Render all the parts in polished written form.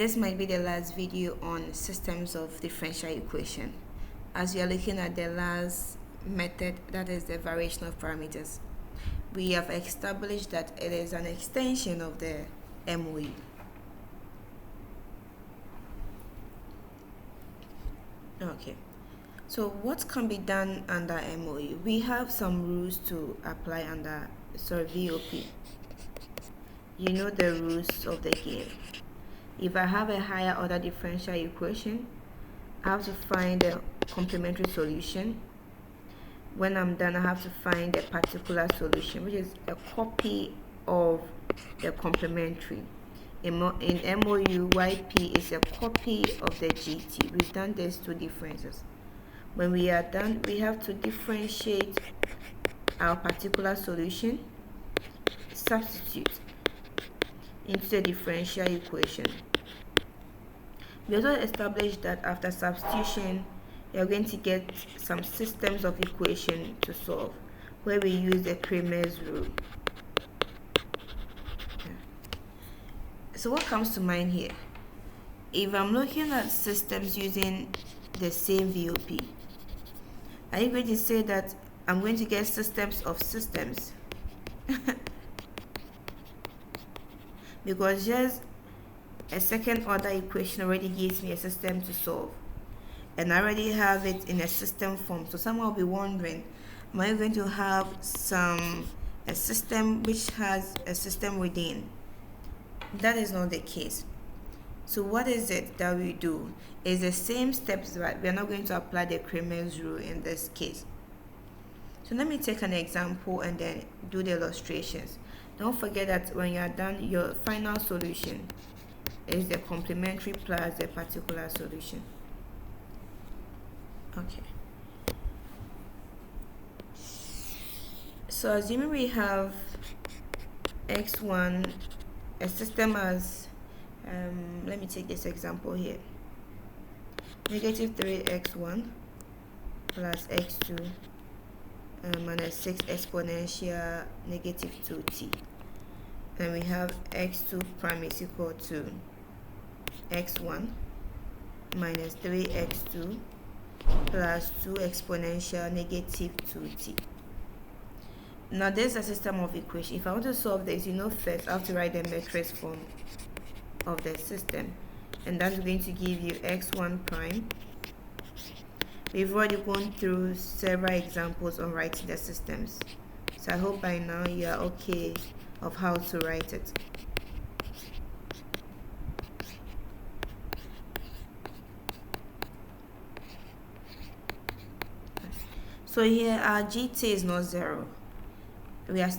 This might be the last video on systems of differential equation, as we are looking at the last method, that is the variation of parameters. We have established that it is an extension of the MOU. Okay, so what can be done under MOU? We have some rules to apply under VOP. You know the rules of the game. If I have a higher order differential equation, I have to find the complementary solution. When I'm done, I have to find the particular solution, which is a copy of the complementary. In MOU, YP is a copy of the GT. We've done these two differences. When we are done, we have to differentiate our particular solution, substitute into the differential equation. We also established that after substitution, we are going to get some systems of equation to solve, where we use the Cramer's rule. So what comes to mind here? If I'm looking at systems using the same VOP, are you going to say that I'm going to get systems of systems? Because just a second order equation already gives me a system to solve, and I already have it in a system form. So someone will be wondering, am I going to have a system which has a system within? That is not the case. So what is it that we do? It's the same steps, but we are not going to apply the Cramer's rule in this case. So let me take an example and then do the illustrations. Don't forget that when you are done, your final solution is the complementary plus the particular solution. Okay. So assuming we have x1, a system as, let me take this example here, negative 3x1 plus x2 minus 6 exponential negative 2t. And we have x2 prime is equal to x1 minus 3x2 plus 2 exponential negative 2t. Now this is a system of equation. If I want to solve this, first I have to write the matrix form of the system, and that's going to give you x1 prime. We've already gone through several examples on writing the systems, so I hope by now you are okay of how to write it. So here our GT is not 0. I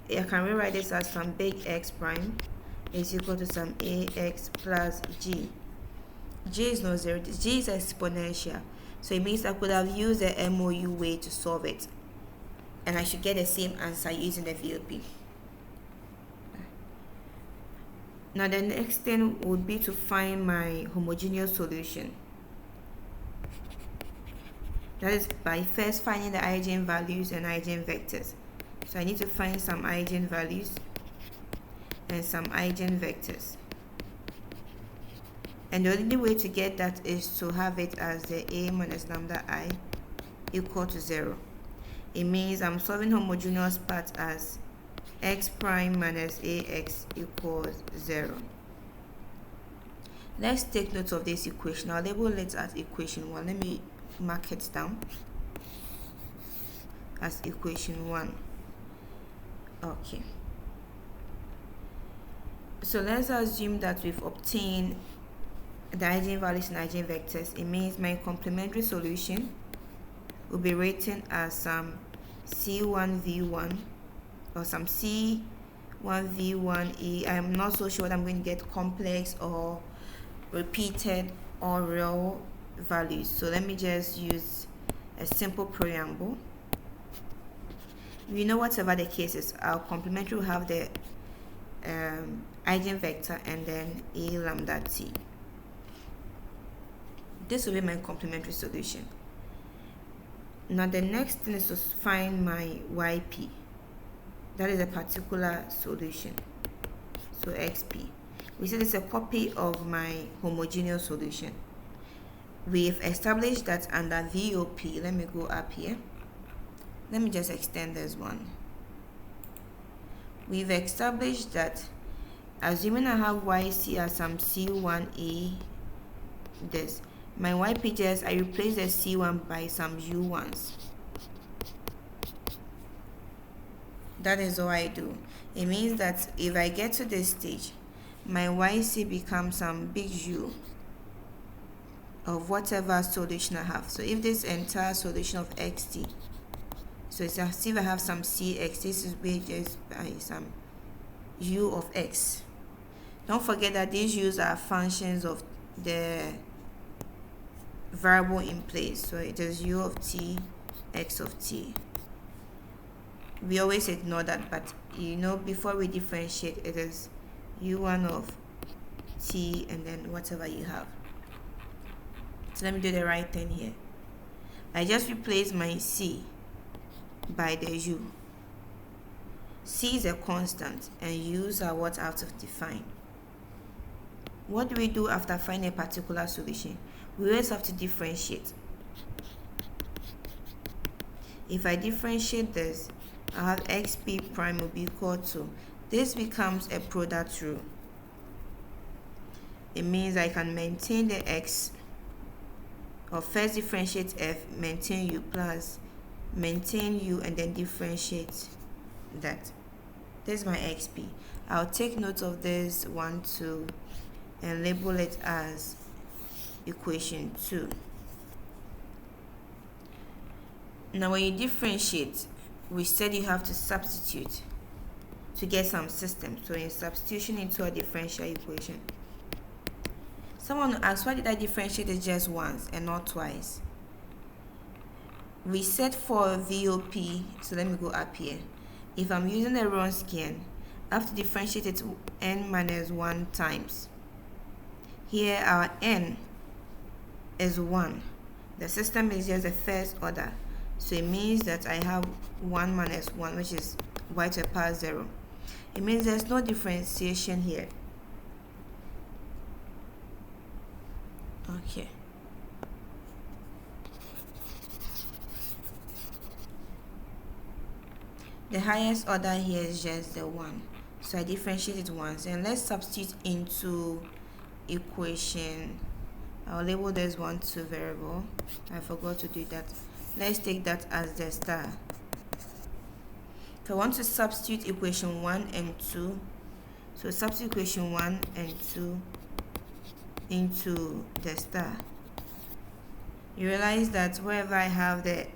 can rewrite this as some big X prime is equal to some AX plus G. G is not 0. G is exponential. So it means I could have used the MOU way to solve it, and I should get the same answer using the VOP. Now the next thing would be to find my homogeneous solution. That is by first finding the eigenvalues and eigenvectors. So I need to find some eigenvalues and some eigenvectors. And the only way to get that is to have it as the A minus lambda I equal to 0. It means I'm solving homogeneous part as x prime minus ax equals 0. Let's take note of this equation. I'll label it as equation 1. Let me mark it down as equation 1. Okay. So let's assume that we've obtained the eigenvalues and eigenvectors. It means my complementary solution will be written as some C1V1 or some C1V1E. I'm not so sure whether I'm going to get complex or repeated or real values. So let me just use a simple preamble. Whatever the case is, our complementary will have the eigenvector and then A lambda t. This will be my complementary solution. Now the next thing is to find my YP. That is a particular solution. So XP. We said it's a copy of my homogeneous solution. We've established that under VOP, let me go up here. Let me just extend this one. We've established that assuming I have YC as some C1A, this, my YPJs, I replace the C1 by some U1s. That is all I do. It means that if I get to this stage, my YC becomes some big U of whatever solution I have. So if this entire solution of XT, so it's as if I have some CX, this is just by some U of X. Don't forget that these U's are functions of the variable in place. So it is U of T, X of T. We always ignore that, but you know, before we differentiate, it is U1 of T and then whatever you have. So let me do the right thing here. I just replace my C by the U. C is a constant and U's are what I have to define. What do we do after finding a particular solution? We always have to differentiate. If I differentiate this, I have xp prime will be equal to, this becomes a product rule. It means I can maintain the x, or first differentiate f, maintain u, plus maintain u, and then differentiate that. This is my xp. I'll take note of this 1, 2, and label it as equation 2. Now when you differentiate, we said you have to substitute to get some system. So in substitution into a differential equation, someone asks, why did I differentiate it just once and not twice? We said for VOP, so let me go up here. If I'm using the Wronskian, I have to differentiate it n minus 1 times. Here our n is 1. The system is just the first order. So it means that I have 1 minus 1, which is y to the power 0. It means there's no differentiation here. Okay. The highest order here is just the 1. So I differentiate it once. And let's substitute into equation. I'll label this 1 to variable. I forgot to do that. Let's take that as the star. If I want to substitute equation 1 and 2, so substitute equation 1 and 2 into the star. You realize that wherever I have the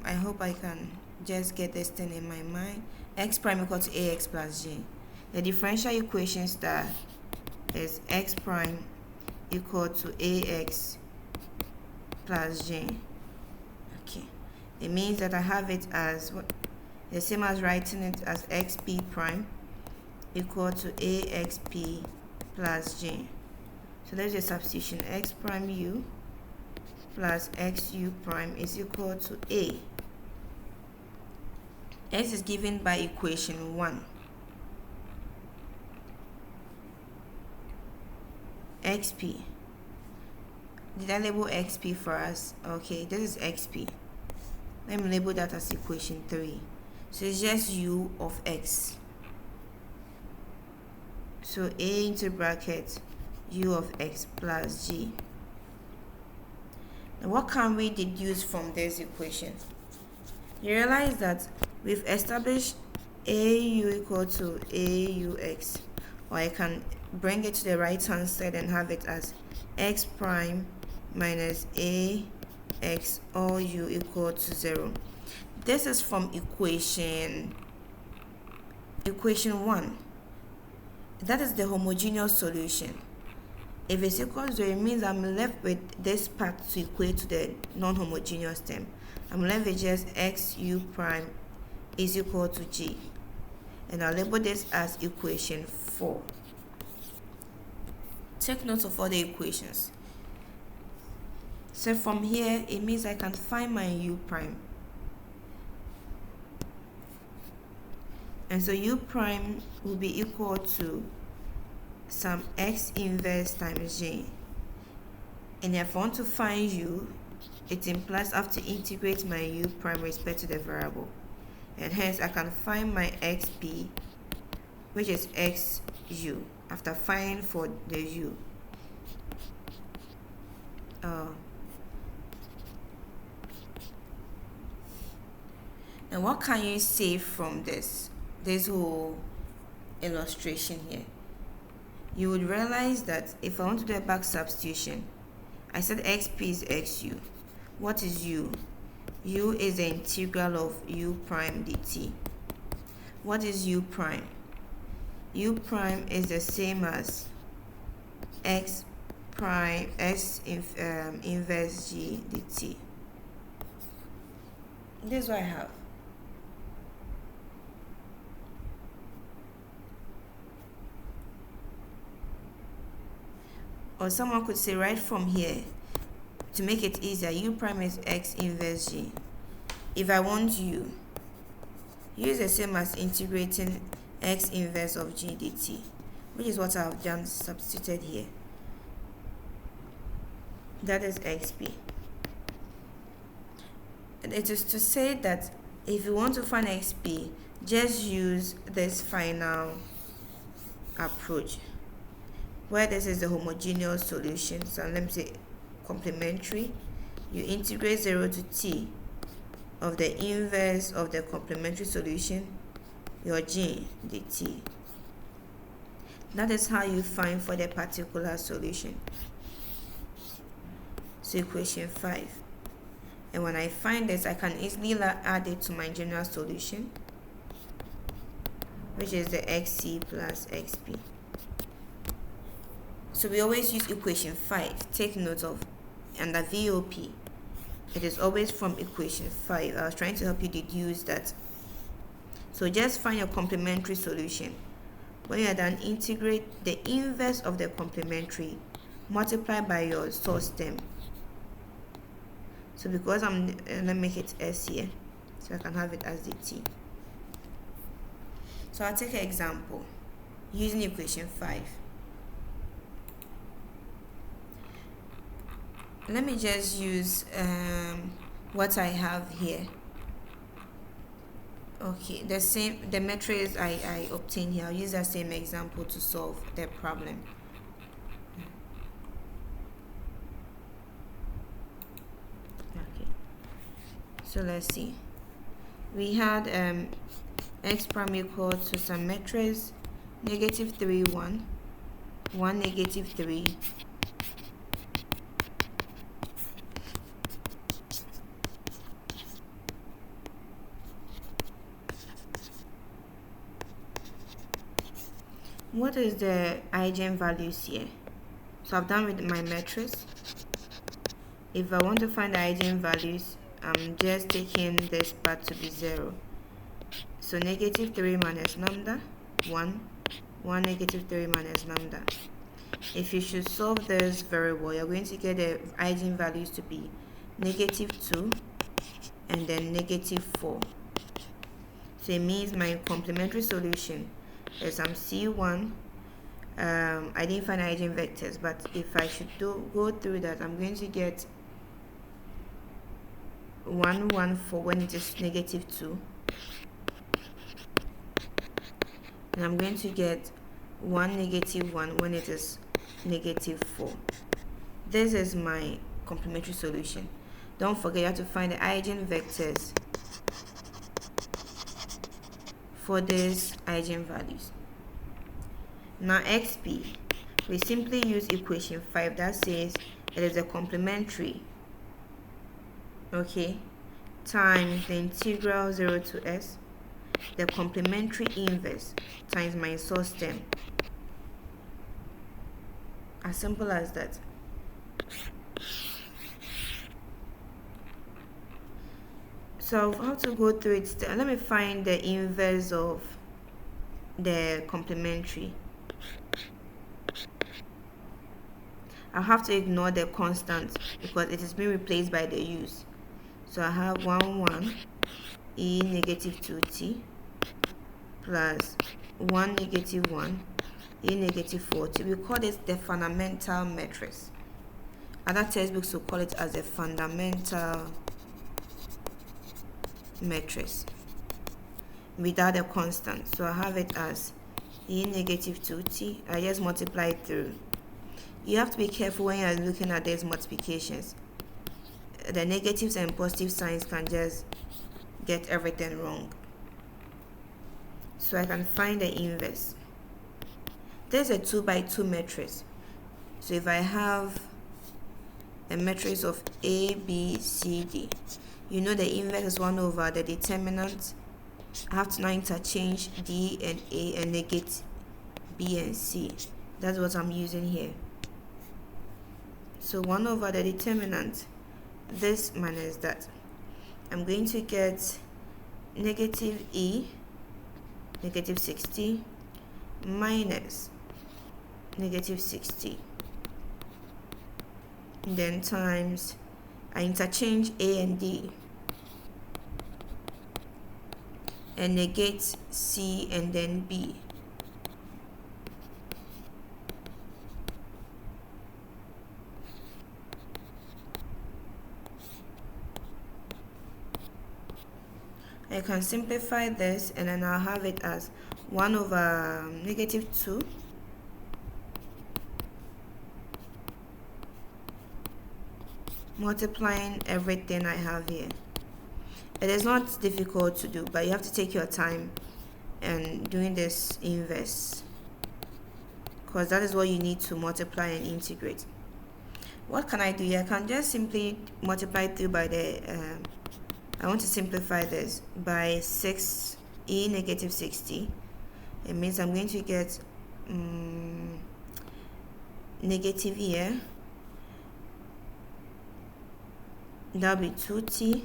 I hope I can just get this thing in my mind. X prime equal to ax plus g. The differential equation star is x prime equal to ax plus g. Okay, it means that I have it as what, the same as writing it as xp prime equal to axp plus g. So there's a substitution. X prime u plus xu prime is equal to a. X is given by equation 1. xp. Did I label xp for us? Okay, this is xp. Let me label that as equation 3. So it's just u of x. So a into bracket u of x plus g. Now what can we deduce from this equation? You realize that we've established au equal to aux, or I can bring it to the right hand side and have it as x prime minus ax all u equal to 0. This is from equation 1. That is the homogeneous solution. If it's equal to 0, it means I'm left with this part to equate to the non-homogeneous term. I'm left with just xu prime is equal to g. And I'll label this as equation 4. Take note of all the equations. So from here, it means I can find my u prime. And so u prime will be equal to some x inverse times j. And if I want to find u, it implies I have to integrate my u prime with respect to the variable. And hence I can find my xp, which is xu, after finding for the u. And what can you say from this whole illustration here? You would realize that if I want to do a back substitution, I said xp is xu. What is u? U is the integral of u prime dt. What is u prime? U prime is the same as x prime s inverse g dt. This is what I have. Or someone could say right from here, to make it easier, u prime is x inverse g. If I want u is the same as integrating x inverse of g dt, which is what I've done, substituted here. That is xp. And it is to say that if you want to find xp, just use this final approach, where this is the homogeneous solution. So let me say complementary. You integrate 0 to t of the inverse of the complementary solution, your g dt. That is how you find for the particular solution. So equation 5. And when I find this, I can easily add it to my general solution, which is the xc plus xp. So we always use equation 5. Take note of, under VOP, it is always from equation 5. I was trying to help you deduce that. So just find your complementary solution. When you are done, integrate the inverse of the complementary, multiply by your source term. So because let me make it s here, so I can have it as dt. So I'll take an example using equation 5. Let me just use what I have here. Okay, the matrix I obtained here, I'll use that same example to solve the problem. Okay, so let's see. We had x prime equal to some matrix -3 1 1 -3 What is the eigenvalues here? So I've done with my matrix. If I want to find the eigenvalues, I'm just taking this part to be 0. So -3 minus lambda, 1, 1 -3 minus lambda. If you should solve this very well, you're going to get the eigenvalues to be -2 and then -4. So it means my complementary solution is C1. I didn't find eigenvectors, but if I should go through that, I'm going to get 1 1 4 when it is -2, and I'm going to get 1 -1 when it is -4. This is my complementary solution. Don't forget you have to find the eigenvectors for these eigenvalues. Now xp, we simply use equation 5 that says it is a complementary, okay, times the integral 0 to s, the complementary inverse times my source term. As simple as that. So how to go through it? Let me find the inverse of the complementary. I'll have to ignore the constant because it is being replaced by the u's. So I have 1 1 e -2t plus 1 negative 1 a negative 40. We call this the fundamental matrix. Other textbooks will call it as a fundamental matrix without a constant. So I have it as a negative 2t. I just multiply it through. You have to be careful when you're looking at these multiplications. The negatives and positive signs can just get everything wrong. So I can find the inverse. There's a 2 by 2 matrix. So if I have a matrix of A, B, C, D, you know the inverse is 1 over the determinant. I have to now interchange D and A and negate B and C. That's what I'm using here. So 1 over the determinant, this minus that. I'm going to get negative E, negative 60, minus negative 60. Then times, I interchange A and D and negate C and then B. I can simplify this and then I'll have it as 1 over negative 2 multiplying everything I have here. It is not difficult to do, but you have to take your time and doing this inverse, because that is what you need to multiply and integrate. What can I do here? I can just simply multiply through by the I want to simplify this by 6 e negative 60. It means I'm going to get negative here. That'll be 2t.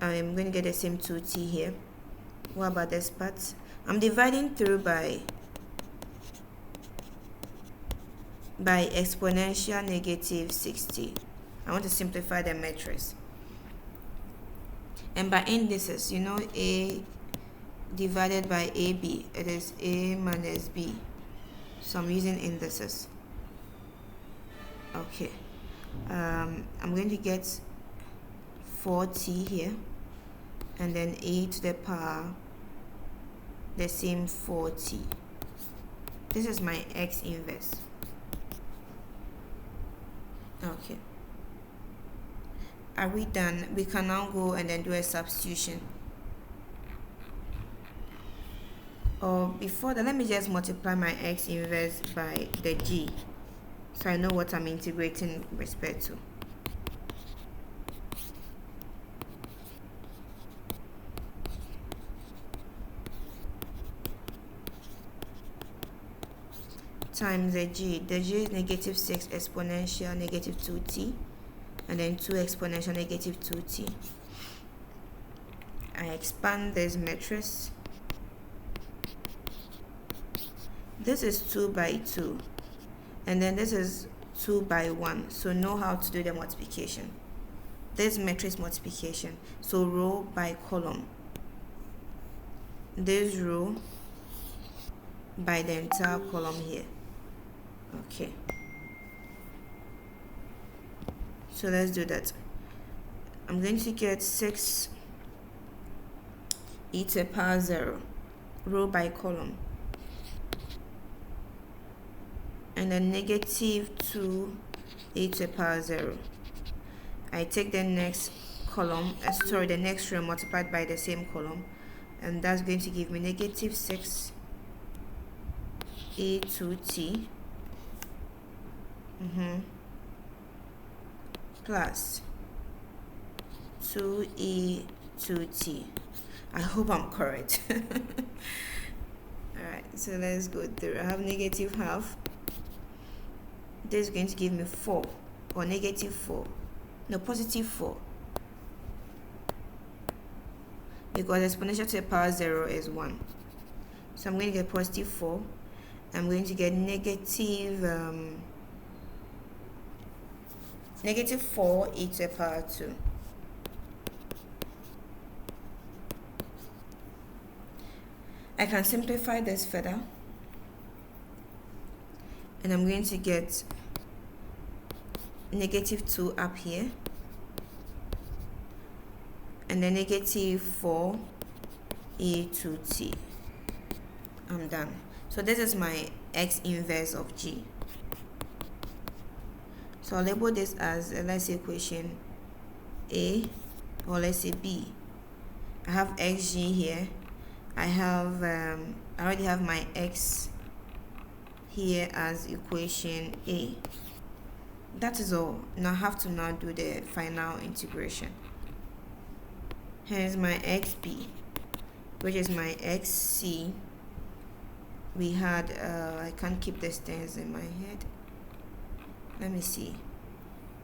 I'm going to get the same 2t here. What about this part? I'm dividing through by exponential negative 60. I want to simplify the matrix. And by indices, you know, A divided by AB, it is A minus B. So I'm using indices. Okay. I'm going to get 4t here, and then a to the power the same 4t. This is my x inverse. Okay. Are we done? We can now go and then do a substitution. Or before that, let me just multiply my x inverse by the g, so I know what I'm integrating with respect to. Times the g. The g is negative 6 exponential negative 2t, and then 2 exponential negative 2t. I expand this matrix. This is 2 by 2, and then this is 2 by 1. So know how to do the multiplication. This matrix multiplication. So row by column. This row by the entire column here. Okay. So let's do that. I'm going to get 6 e to the power 0, row by column. And then negative 2 e to the power 0. I take the next column, the next row multiplied by the same column, and that's going to give me negative 6 e to t plus 2e to t. I hope I'm correct. Alright, so let's go through. I have negative half. This is going to give me 4, or negative 4. No, positive 4. Because exponential to the power 0 is 1. So I'm going to get positive 4. I'm going to get negative 4 e to the power 2. I can simplify this further, and I'm going to get -2 up here, and then -4 e to t. I'm done. So this is my x inverse of g. So I'll label this as, let's say, equation A, or let's say B. I have xg here. I already have my x here as equation A. That is all. Now I have to now do the final integration. Here's my xb, which is my xc. We had I can't keep the terms in my head. Let me see.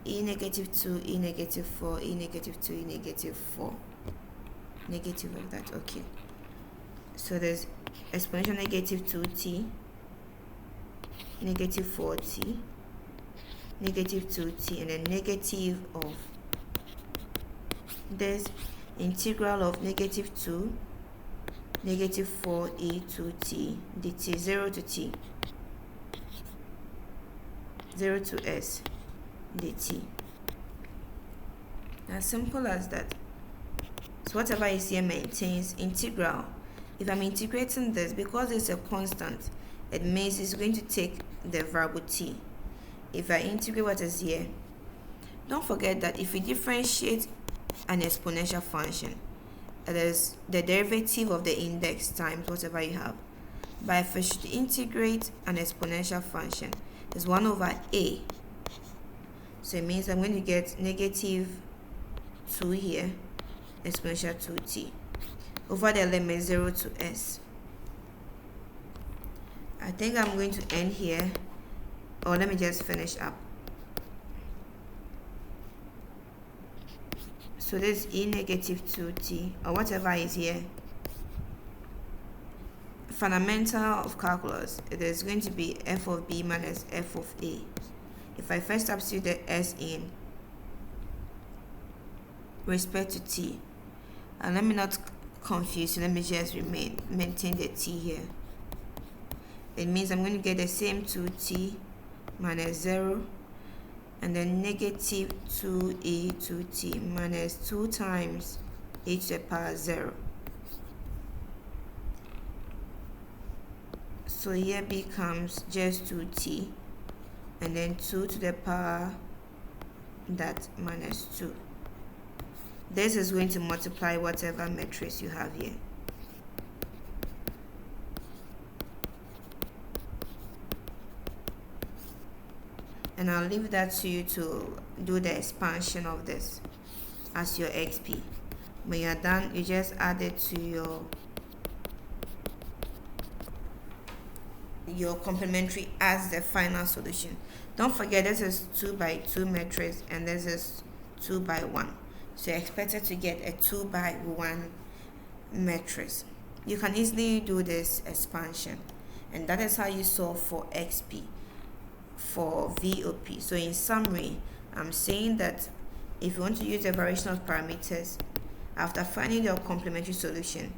E -2, e -4, e -2, e -4. Negative of that. Okay. So there's exponential -2t, -4t, -2t, and then negative of this integral of -2, -4 e to t dt, 0 to t, 0 to s dt. As simple as that. So whatever is here maintains. Integral, if I'm integrating this, because it's a constant, it means it's going to take the variable t. If I integrate what is here, don't forget that if we differentiate an exponential function, it is the derivative of the index times whatever you have. But if I should integrate an exponential function, it's 1 over a. So it means I'm going to get -2 here, exponential 2t, over the limit 0 to s. I think I'm going to end here, or let me just finish up. So this e -2t, or whatever is here, fundamental of calculus, it is going to be f of b minus f of a. If I first substitute the s in respect to t, and let me not confuse, let me just maintain the t here. It means I'm going to get the same 2t minus 0, and then -2e to t minus 2 times e to the power 0. So here becomes just 2t, and then 2 to the power that minus 2. This is going to multiply whatever matrix you have here. And I'll leave that to you to do the expansion of this as your xp. When you're done, you just add it to your complementary as the final solution. Don't forget, this is 2 by 2 matrix, and this is 2 by 1. So you're expected to get a 2 by 1 matrix. You can easily do this expansion, and that is how you solve for xp for VOP. So in summary, I'm saying that if you want to use the variation of parameters, after finding your complementary solution,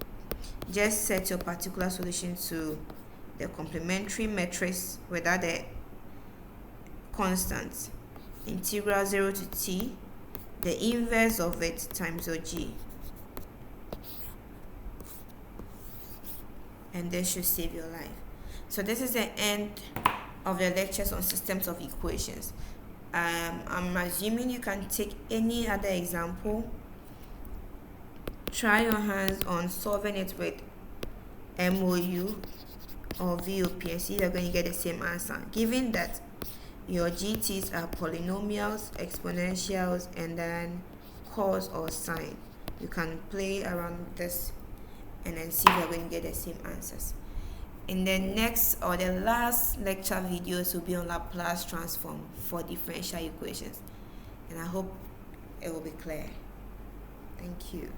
just set your particular solution to the complementary matrix without the constants, integral 0 to t, the inverse of it times your g, and this should save your life. So this is the end of the lectures on systems of equations. I'm assuming you can take any other example, try your hands on solving it with MOU or VOP, and see if you're going to get the same answer, given that your GTs are polynomials, exponentials, and then cos or sine. You can play around with this and then see if you're going to get the same answers. In the next or the last lecture videos will be on Laplace transform for differential equations, and I hope it will be clear. Thank you.